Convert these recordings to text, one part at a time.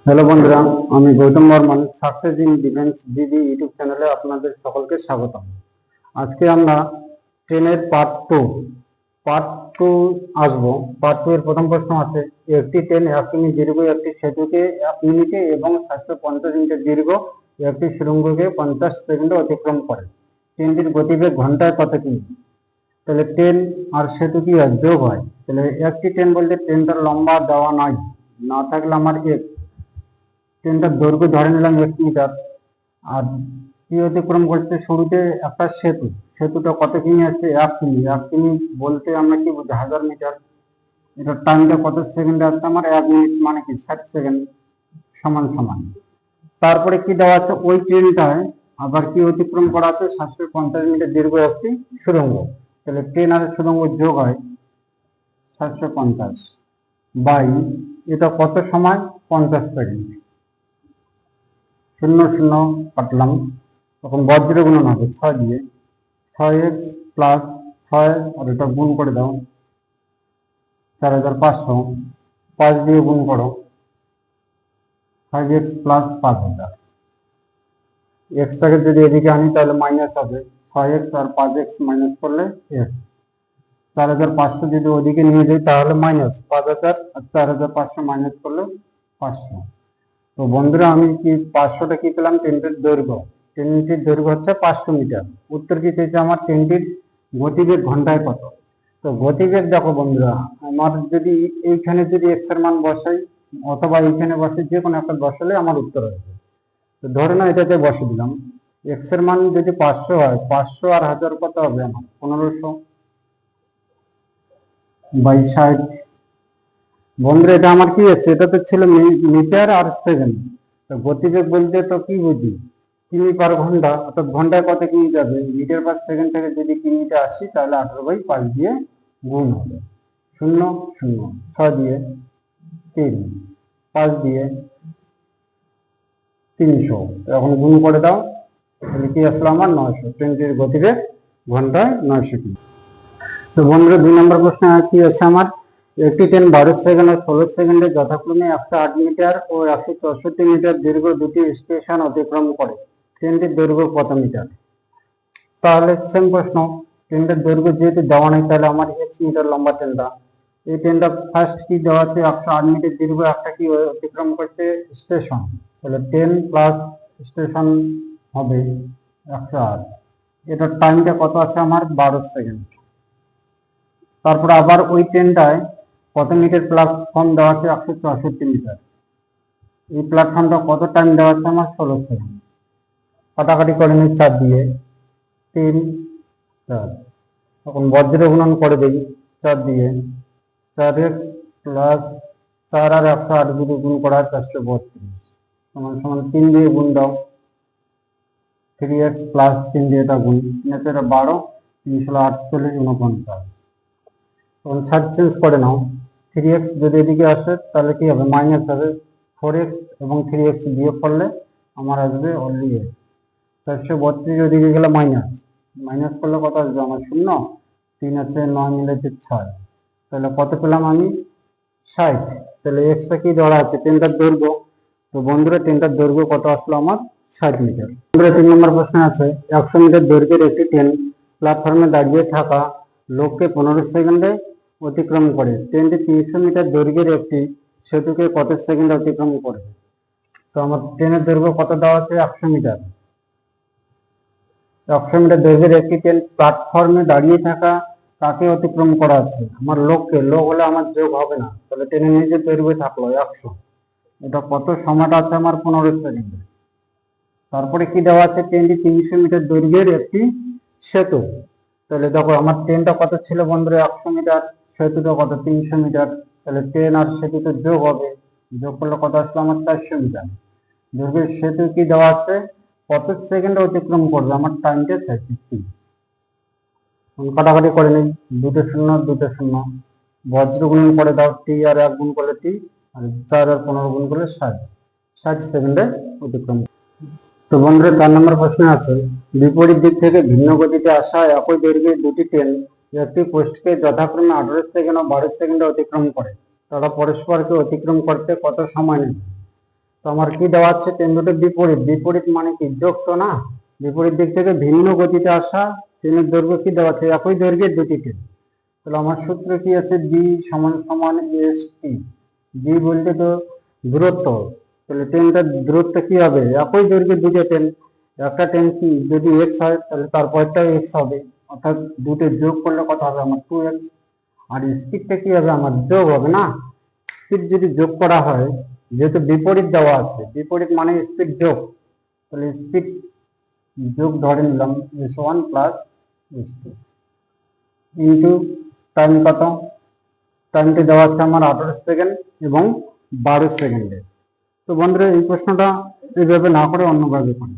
Hello বন্ধুরা, আমি Gautam Barman success in defence দিদি ইউটিউব চ্যানেলে আপনাদের সকলকে স্বাগতম। আজকে আমরা ট্রেনের পার্ট টু আসবো। পার্ট টু এর প্রথম প্রশ্ন আছে, একটি ট্রেন 1 কিমি দীর্ঘ একটি সেতুকে 1 মিনিটে এবং 750 মিটার দীর্ঘ একটি সুড়ঙ্গকে 50 সেকেন্ডে অতিক্রম করে। ট্রেনটির গতিবেগ ঘন্টায় কত কিমি? তাহলে ট্রেন আর সেতু কি যোগ হয়, তাহলে একটি ট্রেন বলতে ট্রেনটার লম্বা দেওয়া নাই, না থাকলে আমার ট্রেনটার দৈর্ঘ্য ধরে নিলাম 1 মিটার। আর কি অতিক্রম করছে, শুরুতে একটা সেতুটা কত কিমি আছে? 1 কিমি। 1 কিমি বলতে আমরা কি বুঝি? 1000 মিটার। এটার টাইমটা কত সেকেন্ডে আসছে? আমার 1 মিনিট, মানে কি 60 সেকেন্ড সমান সমান। তারপরে কি দেওয়া আছে, ওই ট্রেনটায় আবার কি অতিক্রম করা আছে? 750 মিটার দীর্ঘ একটি সুড়ঙ্গ। তাহলে ট্রেন আর সুড়ঙ্গ যোগ হয় 750 বাই এটা কত সময়? 50 সেকেন্ড। শূন্য শূন্য কাটলাম, তখন বজ্র গুণন হবে 6 দিয়ে। 6x প্লাস 6 আর এটা গুণ করে দাও, 4500। 5 দিয়ে গুণ করো, 5x প্লাস 5000। এক্সটাকে যদি এদিকে আনি তাহলে মাইনাস হবে, 6x আর 5x মাইনাস করলে x। 4500 যদি ওদিকে নিয়ে যাই তাহলে মাইনাস 5000, আর 4500 মাইনাস করলে 500। তো বন্ধুরা, আমি কি 500টা কি পেলাম? ট্রেনটির দৈর্ঘ্য। ট্রেনটির দৈর্ঘ্য হচ্ছে 500 মিটার। উত্তর কি চেয়েছে আমার? ট্রেনটির গতিবেগ ঘন্টায় কত? তো গতিবেগ দেখো বন্ধুরা, আমার যদি এইখানে যদি এক্স এর মান বসাই অথবা এইখানে বসে, যে কোনো একটা বসালে আমার উত্তর আসবে। তো ধরে না এটাতে বসে দিলাম। এক্স এর মান যদি 500 হয়, 500 আর 1000 কত হবে আমার? 1500 বাই 60। বন্ধুরা, এটা আমার কি আছে? এটা তো ছিল মিটার আর সেকেন্ড। তো গতিবেগ বলতে তো কি বুঝি? কিমি পার ঘন্টা, অর্থাৎ ঘন্টায় কত কিমি যাবে। মিটার পার সেকেন্ড থেকে যদি কিমিটা আসি তাহলে 18/5 দিয়ে গুণ হবে। 0 0, 6 দিয়ে 3, 5 দিয়ে 300। এখন গুণ করে দাও, তাহলে কি আসলো আমার? 900। ট্রেনটির গতিবেগ ঘন্টায় 900 কিমি। তো বন্ধুরা, 2 নম্বর প্রশ্ন কি আছে আমার? একটি ট্রেন 12 সেকেন্ড ও 16 সেকেন্ডে যথাক্রমে 108 মিটার ও 164 মিটার দীর্ঘ দুটি স্টেশন অতিক্রম করে। ট্রেনটির দৈর্ঘ্য কত মিটার? তাহলে সেম প্রশ্ন, ট্রেনটার দৈর্ঘ্য যেহেতু দেওয়া নেই, তাহলে আমার এক্স মিটার লম্বা ট্রেনটা। এই ট্রেনটা ফার্স্ট কি দেওয়া আছে? 108 মিটার দীর্ঘ একটা কি অতিক্রম করছে? স্টেশন। তাহলে 10 প্লাস স্টেশন হবে 108। এটার টাইমটা কত আছে আমার? 12 সেকেন্ড। তারপর আবার ওই ট্রেনটায় কত মিটার প্ল্যাটফর্ম দেওয়া আছে? 164 মিটার। এই প্ল্যাটফর্মটা কত টাইম দেওয়া আছে আমার? 16 সেকেন্ড। কাটাকাটি করে নিই 4 দিয়ে, 3 4। এখন বজ্র গুণন করে দিই 4 দিয়ে, 4x প্লাস 4 আর 108 যদি গুণ করা হয় 432 সমান সমান 3 দিয়ে গুণ দাও, 3x প্লাস 3 দিয়ে এটা গুণ, 3 12, 3 48, 49। তখন সাইড চেঞ্জ করে নাও। 3x যদি এদিকে আসে তাহলে কি হবে? মাইনাস হবে। 4x এবং 3x বিয়োগ করলে আমার আসবে অনলি x। 432 ওদিকে গেলে মাইনাস, মাইনাস করলে কত আসবে আমার? 0। 3 আছে 9 মিলে 6, তাহলে কত পেলাম আমি? 60। তাহলে এক্সটা কি ধরা আছে? ট্রেনটার দৈর্ঘ্য। তো বন্ধুরা, ট্রেনটার দৈর্ঘ্য কত আসলো আমার? 60 মিটার। বন্ধুরা, 3 নম্বর প্রশ্ন আছে, 100 মিটার দৈর্ঘ্যের একটি ট্রেন প্ল্যাটফর্মে দাঁড়িয়ে থাকা লোককে 15 সেকেন্ডে অতিক্রম করে। ট্রেনটি 300 মিটার দৈর্ঘ্যের একটি সেতুকে কত সেকেন্ডে অতিক্রম করবে? তো আমার ট্রেনের দৈর্ঘ্য কত দেওয়া আছে? 100 মিটার। 100 মিটার দৈর্ঘ্যের একটি ট্রেন প্ল্যাটফর্মে দাঁড়িয়ে থাকা কাকে অতিক্রম করা আছে? আমার লোককে। লোক হলে আমার যোগ হবে না, তাহলে ট্রেনের নিজের দৈর্ঘ্য থাকলো 100। এটা কত সময়টা আছে আমার? 15 সেকেন্ডে। তারপরে কি দেওয়া আছে? ট্রেনটি 300 মিটার দৈর্ঘ্যের একটি সেতু। তাহলে দেখো, আমার ট্রেনটা কত ছিল বন্ধুরা? 100 মিটার। সেতুটা কত? 300 মিটার। তাহলে ট্রেন আর সেতুতে যোগ হবে, যোগ করলে কত আসলো আমার? 400 মিটার দৈর্ঘ্যের সেতু কি দেওয়া আছে? কত সেকেন্ডে অতিক্রম করবে? আমার টাইমটা 60। কাটাকাটি করে নিই, 2 শূন্য 2 শূন্য, বজ্র গুণন করে দাও, টি আর 1 গুণ করলে টি, আর 4 আর 15 গুণ করলে 60। 60 সেকেন্ডে অতিক্রম। তো বন্ধুরা, 4 নম্বর প্রশ্ন আছে, বিপরীত দিক থেকে ভিন্ন গতিতে আসা একই দৈর্ঘ্যের দুটি ট্রেন একটি পোস্টকে যথাক্রমে 18 সেকেন্ড ও 12 সেকেন্ডে অতিক্রম করে। তারা পরস্পরকে অতিক্রম করতে কত সময় নেবে? তো তো আমার কি দেওয়া আছে, টেন রুটের বিপরীত, বিপরীত মানে কি যোগ, তো না, বিপরীত দিক থেকে ভিন্ন গতিতে আসা ট্রেনের দৈর্ঘ্য কি দেওয়া আছে, একই দৈর্ঘ্যের দুটি ট্রেন। তাহলে আমার সূত্র কি আছে, বি সমান সমান এস টি। বি বলতে তো দূরত্ব, তাহলে ট্রেনটার দূরত্ব কি হবে, একই দৈর্ঘ্যের দুটো ট্রেন, একটা ট্রেন কি যদি এক্স হয় তাহলে তারপরটাও এক্স হবে, অর্থাৎ দুটো যোগ করলে কত হবে আমার 2x। আর স্পিডটা কি হবে আমার যোগ হবে না, স্পিড যদি যোগ করা হয়, যেহেতু বিপরীত দেওয়া আছে, বিপরীত মানে স্পিড যোগ, তাহলে স্পিড যোগ ধরে নিলাম s1 plus s2 into time কত, টাইমটি দেওয়া আছে আমার 18 সেকেন্ড এবং 12 সেকেন্ডে। তো বন্ধুরা এই প্রশ্নটা এইভাবে না করে অন্যভাবে করি,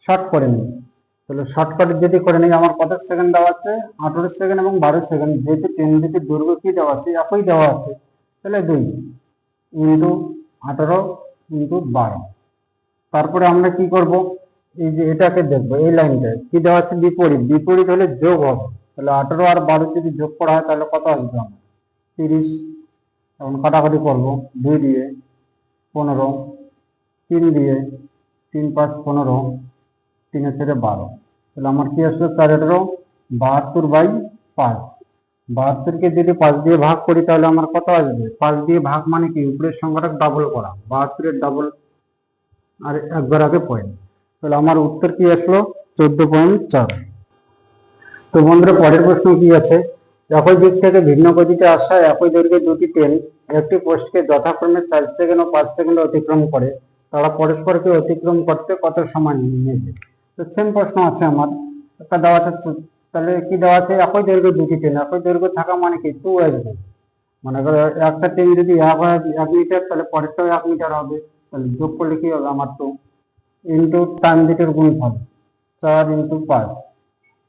শর্ট করে নিই। তাহলে শর্টকাটে যদি করে নিই, আমার কত সেকেন্ড দেওয়া আছে, 18 সেকেন্ড এবং 12 সেকেন্ড, যেহেতু ট্রেন দুটি দৈর্ঘ্য কি দেওয়া আছে, একই দেওয়া আছে, তাহলে 2 ইন্টু 18 ইন্টু 12। তারপরে আমরা কি করব, এই যে এটাকে দেখবো, এই লাইনটা কি দেওয়া আছে, বিপরীত, বিপরীত হলে যোগ হবে, তাহলে 18 আর 12 যদি যোগ করা হয় তাহলে কত আসবে আমার 30। এখন কাটাকাটি করবো, 2 দিয়ে 15, 3 দিয়ে 3 5 15, 3 4 12, তাহলে আমার কি আসবে 4 18 72/5। 72 কে যদি 5 দিয়ে ভাগ করি তাহলে আমার কত আসবে, 5 দিয়ে ভাগ মানে কি উপরের সংখ্যাটা ডাবল করা, 72 এর ডাবল আর একবার আগে পয়েন্ট, তাহলে আমার উত্তর কি আসলো 14.4। তো বন্ধুরা পরের প্রশ্ন কি আছে, একই দিক থেকে ভিন্ন গতিতে আসা একই দৈর্ঘ্যের দুটি ট্রেন একটি পোস্টকে যথাক্রমে 4 সেকেন্ড ও 5 সেকেন্ড অতিক্রম করে, তারা পরস্পরকে অতিক্রম করতে কত সময় নেবে। তো সেম প্রশ্ন আছে আমার, একটা দেওয়া আছে, তাহলে কি দেওয়া আছে, একই দৈর্ঘ্যের দুটি ট্রেন, একই দৈর্ঘ্য থাকা মানে কি 2 আসবে, মানে একটা ট্রেন যদি 1 মিটার তাহলে পরেরটাও 1 মিটার হবে, তাহলে যোগ করলে কি হবে আমার 2 ইন্টু টাইম দুটোর গুণফল 4 ইন্টু 5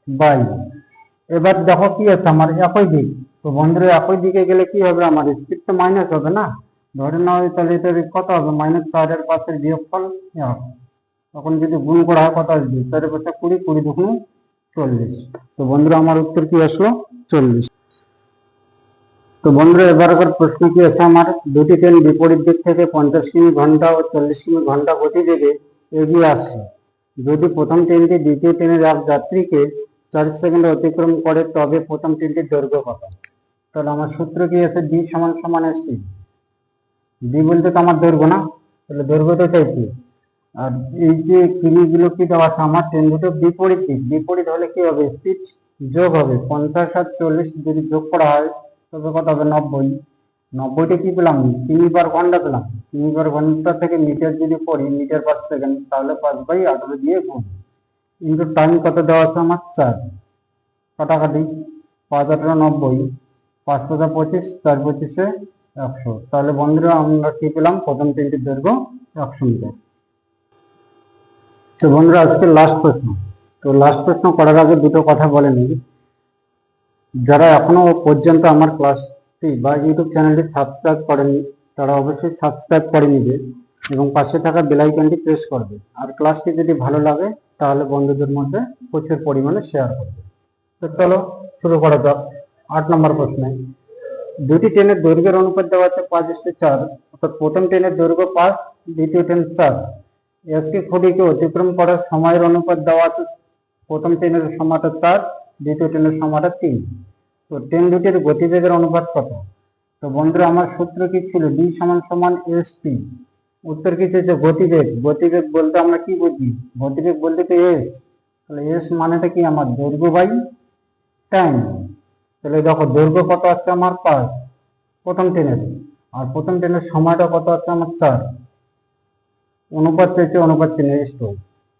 বাই, এবার দেখো কি আছে আমার একই দিক, তো বন্ধুরা একই দিকে গেলে কি হবে, আমার স্পিড তো মাইনাস হবে না, ধরে নাও তাহলে এটা কত হবে, -4 এর 5 এর বিয়োগফল 1, তখন যদি গুণ করা হয় কত আসবে, 4 5 20, 20 দুগুণ 40। তো বন্ধুরা আমার উত্তর কি আসলো 40। তো বন্ধুরা এবারকার প্রশ্ন কি আছে আমার, দুটি ট্রেন বিপরীত দিক থেকে 50 কিমি ঘন্টা ও 40 কিমি ঘন্টা গতিবেগে এগিয়ে আসছে, যদি প্রথম ট্রেনটি দ্বিতীয় ট্রেনের এক যাত্রীকে 4 সেকেন্ড অতিক্রম করে তবে প্রথম ট্রেনটির দৈর্ঘ্য কত। তাহলে আমার সূত্র কি আছে, ডি সমান সমান এসটি, ডি বলতে তো আমার দৈর্ঘ্য না, তাহলে দৈর্ঘ্য তো চাইছি, আর এই যে কিমিগুলো কি দেওয়া আছে, আমার ট্রেন দুটো বিপরীত দিক, বিপরীত হলে কি হবে, স্পিড যোগ হবে, 50 আর 40 যদি যোগ করা হয় তবে কত হবে 90। 90টা কি পেলাম, কিমি পার ঘন্টা পেলাম, কিমি পার ঘন্টা থেকে মিটার যদি পড়ি, মিটার পার সেকেন্ড, তাহলে 5/18 দিয়ে গুণ ইন্টু টাইম কত দেওয়া আছে আমার 4, কাটাকাটি 5 18 90, 5 5 25, 4 25 100, তাহলে বন্ধুরা আমরা কি পেলাম, প্রথম ট্রেনটির দৈর্ঘ্য 100 মিটার। তো বন্ধুরা আজকে লাস্ট প্রশ্ন, তো লাস্ট প্রশ্ন করার আগে দুটো কথা বলে নিই, যারা এখনো পর্যন্ত আমার ক্লাসটি বা ইউটিউব চ্যানেলটি সাবস্ক্রাইব করেনি তারা অবশ্যই সাবস্ক্রাইব করে নিবে এবং পাশে থাকা বেল আইকনটি প্রেস করবে, আর ক্লাসটি যদি ভালো লাগে তাহলে বন্ধুদের মধ্যে প্রচুর পরিমাণে শেয়ার করবে। তো চলো শুরু করা যাক। 8 নম্বর প্রশ্নে, দুটি ট্রেনের দৈর্ঘ্যের অনুপাত দেওয়া আছে 5:4, অর্থাৎ প্রথম ট্রেনের দৈর্ঘ্য 5, দ্বিতীয় ট্রেন 4, একটি খুঁটিকে অতিক্রম করার সময়ের অনুপাত দেওয়া আছে, প্রথম ট্রেনের সময়টা 4, দ্বিতীয় ট্রেনের সময়টা 3, তো ট্রেন দুটির গতিবেগের অনুপাত কত। তো বন্ধুরা আমার সূত্র কি ছিল, ডি সমান সমান এস টি, উত্তর কি চেয়েছে গতিবেগ, গতিবেগ বলতে আমরা কি বুঝি, গতিবেগ বলতে কি এস, তাহলে এস মানেটা কি আমার দৈর্ঘ্য বাই টাইম, তাহলে দেখো দৈর্ঘ্য কত আছে আমার 5 প্রথম ট্রেনের, আর প্রথম ট্রেনের সময়টা কত আছে আমার 4, অনুপাত চাইছে, অনুপাত চিহ্ন এস টু,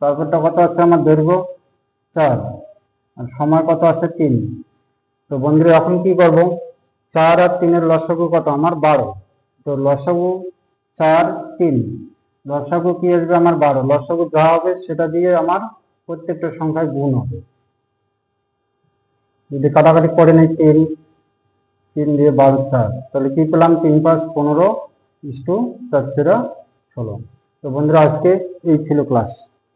তারপরটা কত আছে আমার দৈর্ঘ্য 4 আর সময় কত আছে 3। তো বন্ধুরা এখন কি করব, 4 আর 3 এর লসাগু কত আমার 12, তো লসাগু 4 3, লসাগু কি আসবে আমার 12, লসাগু যা হবে সেটা দিয়ে আমার প্রত্যেকটা সংখ্যায় গুণ হবে, যদি কাটাকাটি করে নেই 3 3 দিয়ে 12 4, তাহলে কি পেলাম 3 5 15 ইস টু 4 4 16। তো বন্ধুরা আজকে এই ছিল ক্লাস।